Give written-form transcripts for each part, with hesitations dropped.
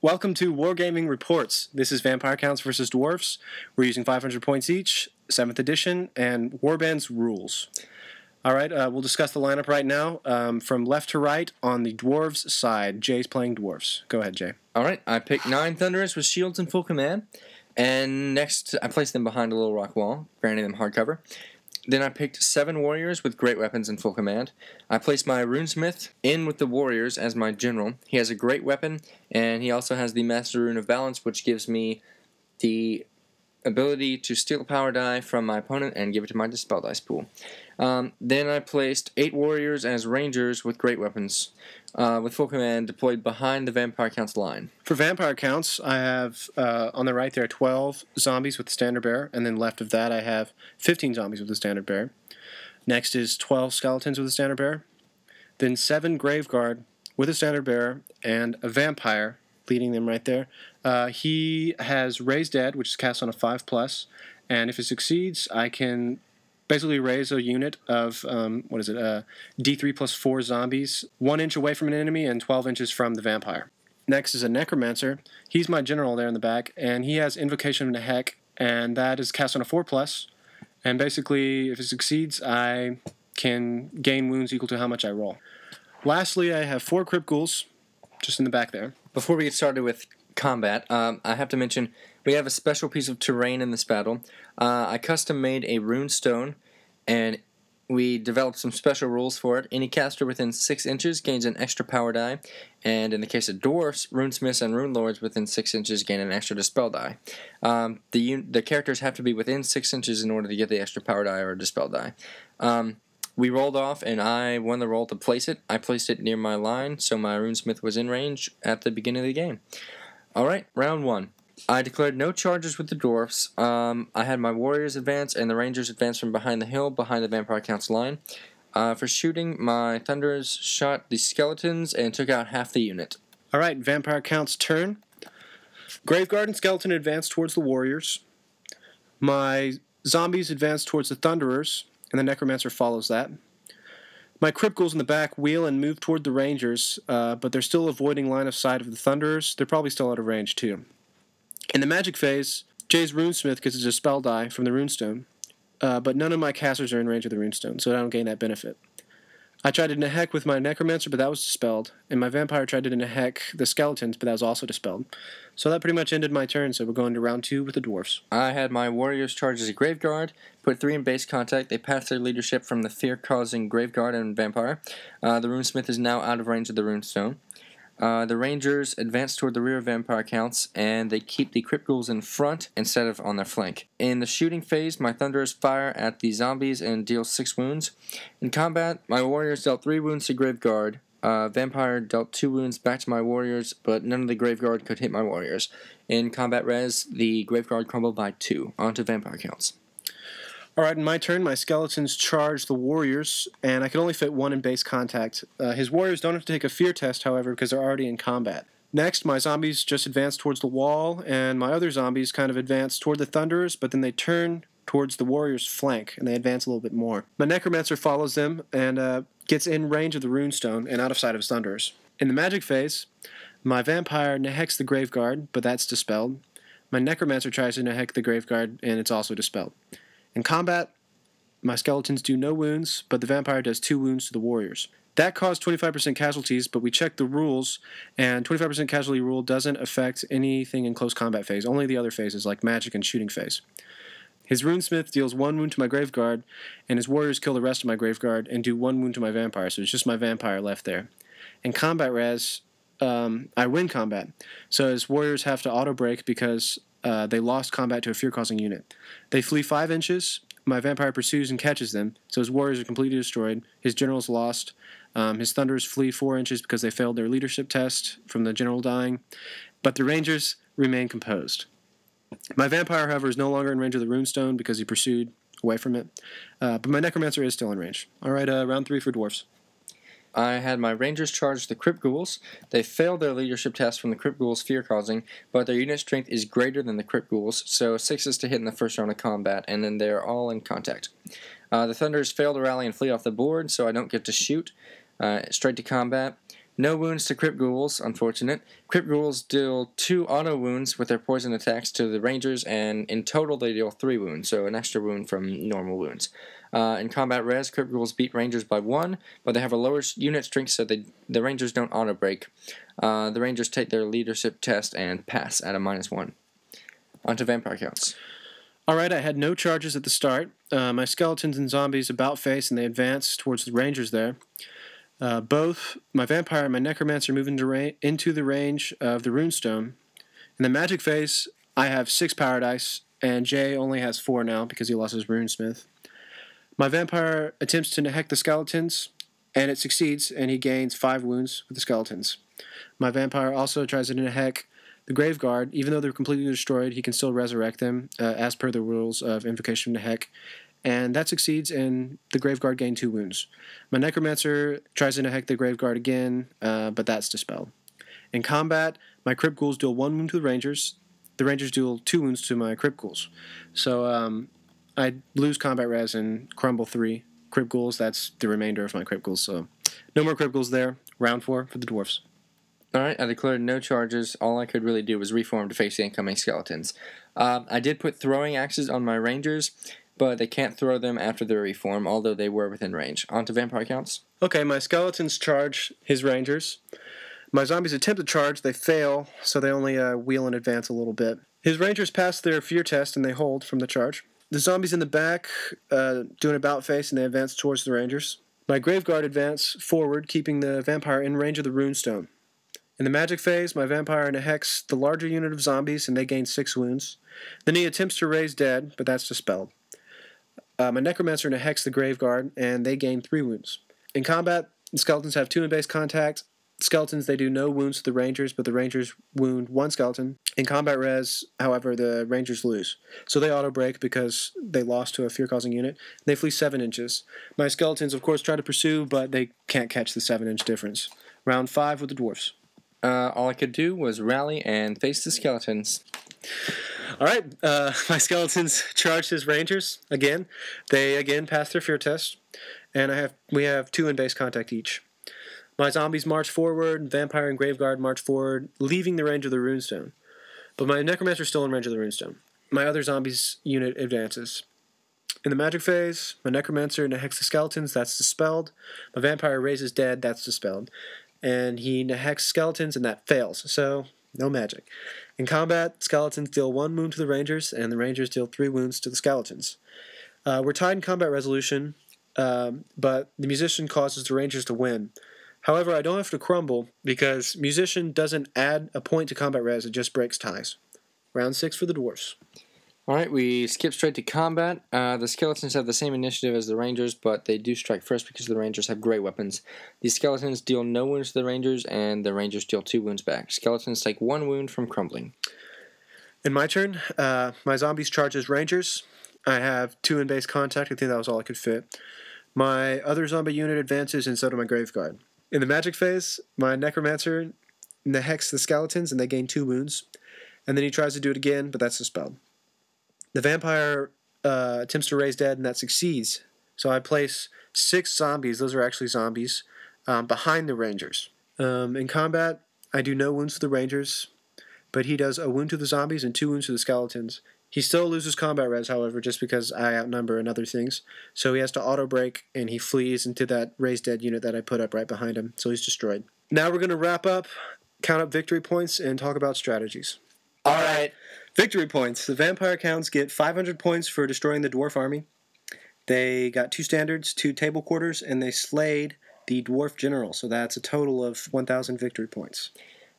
Welcome to Wargaming Reports. This is Vampire Counts versus Dwarfs. We're using 500 points each, 7th edition, and Warbands rules. Alright, we'll discuss the lineup right now. From left to right, on the Dwarves side, Jay's playing Dwarves. Go ahead, Jay. Alright, I picked 9 Thunderers with shields in full command. And next, I placed them behind a little rock wall, granting them hard cover. Then I picked 7 warriors with great weapons in full command. I placed my runesmith in with the warriors as my general. He has a great weapon, and he also has the master rune of balance, which gives me the ability to steal a power die from my opponent and give it to my dispel dice pool. Then I placed 8 warriors as rangers with great weapons with full command deployed behind the Vampire Counts line. For Vampire Counts, I have on the right there 12 zombies with the standard bearer, and then left of that I have 15 zombies with the standard bearer. Next is 12 skeletons with the standard bearer, then 7 graveguard with a standard bearer, and a vampire leading them right there. He has Raise Dead, which is cast on a 5+, and if it succeeds, I can basically raise a unit of, D3 plus 4 zombies, 1 inch away from an enemy and 12 inches from the vampire. Next is a necromancer. He's my general there in the back, and he has Invocation of Nehek, and that is cast on a 4+, and basically, if it succeeds, I can gain wounds equal to how much I roll. Lastly, I have 4 crypt ghouls, just in the back there. Before we get started with combat, I have to mention we have a special piece of terrain in this battle. I custom made a rune stone, and we developed some special rules for it. Any caster within 6 inches gains an extra power die, and in the case of dwarfs, runesmiths and rune lords within 6 inches gain an extra dispel die. The characters have to be within 6 inches in order to get the extra power die or dispel die. We rolled off, and I won the roll to place it. I placed it near my line, so my runesmith was in range at the beginning of the game. Alright, round 1. I declared no charges with the dwarfs. I had my warriors advance, and the rangers advance from behind the hill, behind the Vampire Counts line. For shooting, my thunderers shot the skeletons and took out half the unit. Alright, Vampire Counts' turn. Graveguard and skeleton advance towards the warriors. My zombies advance towards the thunderers, and the necromancer follows that. My crypt ghouls in the back wheel and move toward the rangers, but they're still avoiding line of sight of the thunderers. They're probably still out of range too. In the magic phase, Jay's runesmith gets a dispel die from the runestone, but none of my casters are in range of the runestone, so I don't gain that benefit. I tried to Nehek with my necromancer, but that was dispelled, and my vampire tried to Nehek the skeletons, but that was also dispelled. So that pretty much ended my turn, so we're going to round 2 with the dwarfs. I had my warriors charge as a graveguard, put 3 in base contact. They passed their leadership from the fear-causing graveguard and vampire. The runesmith is now out of range of the runestone. The rangers advance toward the rear of Vampire Counts, and they keep the crypt ghouls in front instead of on their flank. In the shooting phase, my thunderers fire at the zombies and deal 6 wounds. In combat, my warriors dealt 3 wounds to Graveguard. Vampire dealt 2 wounds back to my warriors, but none of the Graveguard could hit my warriors. In combat res, the Graveguard crumbled by 2 onto Vampire Counts. Alright, in my turn, my skeletons charge the warriors, and I can only fit 1 in base contact. His warriors don't have to take a fear test, however, because they're already in combat. Next, my zombies just advance towards the wall, and my other zombies kind of advance toward the thunderers, but then they turn towards the warriors' flank, and they advance a little bit more. My necromancer follows them, and gets in range of the runestone and out of sight of his thunderers. In the magic phase, my vampire Neheks the graveguard, but that's dispelled. My necromancer tries to Nehek the graveguard, and it's also dispelled. In combat, my skeletons do no wounds, but the vampire does 2 wounds to the warriors. That caused 25% casualties, but we checked the rules, and 25% casualty rule doesn't affect anything in close combat phase, only the other phases like magic and shooting phase. His runesmith deals 1 wound to my graveguard, and his warriors kill the rest of my graveguard and do 1 wound to my vampire, so it's just my vampire left there. In combat res, I win combat, so his warriors have to auto-break because they lost combat to a fear-causing unit. They flee 5 inches. My vampire pursues and catches them, so his warriors are completely destroyed. His general's lost. His thunderers flee 4 inches because they failed their leadership test from the general dying. But the rangers remain composed. My vampire, however, is no longer in range of the runestone because he pursued away from it. But my necromancer is still in range. Alright, round 3 for dwarfs. I had my rangers charge the crypt ghouls. They failed their leadership test from the crypt ghouls fear-causing, but their unit strength is greater than the crypt ghouls, so 6 is to hit in the first round of combat, and then they're all in contact. The thunderers fail to rally and flee off the board, so I don't get to shoot. Straight to combat. No wounds to crypt ghouls, unfortunate. Crypt ghouls deal 2 auto wounds with their poison attacks to the rangers, and in total they deal 3 wounds, so an extra wound from normal wounds. In combat res, crypt ghouls beat rangers by 1, but they have a lower unit strength, so the rangers don't auto break. The rangers take their leadership test and pass at a -1. On to vampire counts. Alright, I had no charges at the start. My skeletons and zombies about face, and they advance towards the rangers there. Both my vampire and my necromancer move into the range of the runestone. In the magic phase, I have 6 power dice, and Jay only has 4 now because he lost his runesmith. My vampire attempts to neheck the skeletons, and it succeeds, and he gains 5 wounds with the skeletons. My vampire also tries to neheck the Graveguard. Even though they're completely destroyed, he can still resurrect them, as per the rules of Invocation of Neheck. And that succeeds, and the Graveguard gain 2 wounds. My Necromancer tries to neheck the Graveguard again, but that's dispelled. In combat, my Crypt Ghouls deal 1 wound to the Rangers. The Rangers deal 2 wounds to my Crypt Ghouls. So I lose combat res and crumble 3 Crypt Ghouls. That's the remainder of my Crypt Ghouls. So no more Crypt Ghouls there. Round 4 for the Dwarfs. Alright, I declared no charges. All I could really do was reform to face the incoming skeletons. I did put throwing axes on my Rangers, but they can't throw them after the reform, although they were within range. On to vampire counts. Okay, my skeletons charge his Rangers. My zombies attempt to charge, they fail, so they only wheel and advance a little bit. His Rangers pass their fear test and they hold from the charge. The zombies in the back do an about face and they advance towards the Rangers. My Graveguard advance forward, keeping the vampire in range of the runestone. In the magic phase, my vampire nehecks the larger unit of zombies and they gain 6 wounds. Then he attempts to raise dead, but that's dispelled. My necromancer nehecks the Graveguard and they gain 3 wounds. In combat, the skeletons have 2 in base contact. Skeletons, they do no wounds to the Rangers, but the Rangers wound 1 skeleton. In combat res, however, the Rangers lose. So they auto-break because they lost to a fear-causing unit. They flee 7 inches. My skeletons, of course, try to pursue, but they can't catch the 7-inch difference. Round 5 with the Dwarfs. All I could do was rally and face the skeletons. Alright, my skeletons charged his Rangers again. They again pass their fear test. And we have 2 in base contact each. My zombies march forward, Vampire and Graveguard march forward, leaving the range of the runestone. But my Necromancer is still in range of the runestone. My other zombies unit advances. In the magic phase, my Necromancer nehecks the skeletons, that's dispelled. My Vampire raises dead, that's dispelled. And he nehecks skeletons, and that fails, so no magic. In combat, skeletons deal 1 wound to the Rangers, and the Rangers deal 3 wounds to the skeletons. We're tied in combat resolution, but the Musician causes the Rangers to win. However, I don't have to crumble, because Musician doesn't add a point to combat res, it just breaks ties. Round 6 for the Dwarfs. Alright, we skip straight to combat. The skeletons have the same initiative as the Rangers, but they do strike first because the Rangers have great weapons. These skeletons deal no wounds to the Rangers, and the Rangers deal 2 wounds back. Skeletons take 1 wound from crumbling. In my turn, my zombies charge as Rangers. I have 2 in base contact, I think that was all I could fit. My other zombie unit advances, and so do my Graveguard. In the magic phase, my Necromancer nehecks the skeletons, and they gain 2 wounds. And then he tries to do it again, but that's dispelled. The Vampire attempts to raise dead, and that succeeds. So I place 6 zombies, those are actually zombies, behind the Rangers. In combat, I do no wounds to the Rangers, but he does a wound to the zombies and 2 wounds to the skeletons. He still loses combat res, however, just because I outnumber and other things. So he has to auto-break, and he flees into that raised dead unit that I put up right behind him, so he's destroyed. Now we're going to wrap up, count up victory points, and talk about strategies. Alright. Victory points. The Vampire Counts get 500 points for destroying the Dwarf army. They got 2 standards, 2 table quarters, and they slayed the Dwarf General, so that's a total of 1,000 victory points.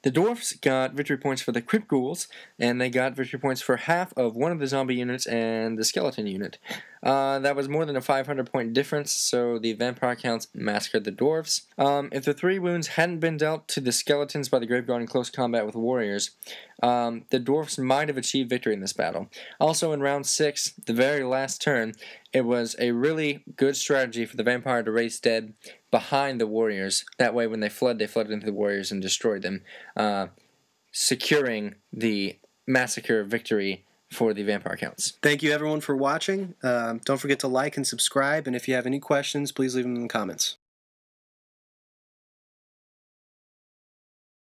The Dwarfs got victory points for the Crypt Ghouls, and they got victory points for half of one of the zombie units and the skeleton unit. That was more than a 500-point difference, so the Vampire Counts massacred the Dwarfs. If the 3 wounds hadn't been dealt to the skeletons by the Graveguard in close combat with warriors, the Dwarfs might have achieved victory in this battle. Also, in round 6, the very last turn, it was a really good strategy for the Vampire to race dead behind the warriors. That way, when they fled into the warriors and destroyed them, securing the massacre victory for the Vampire Counts. Thank you, everyone, for watching. Don't forget to like and subscribe, and if you have any questions, please leave them in the comments.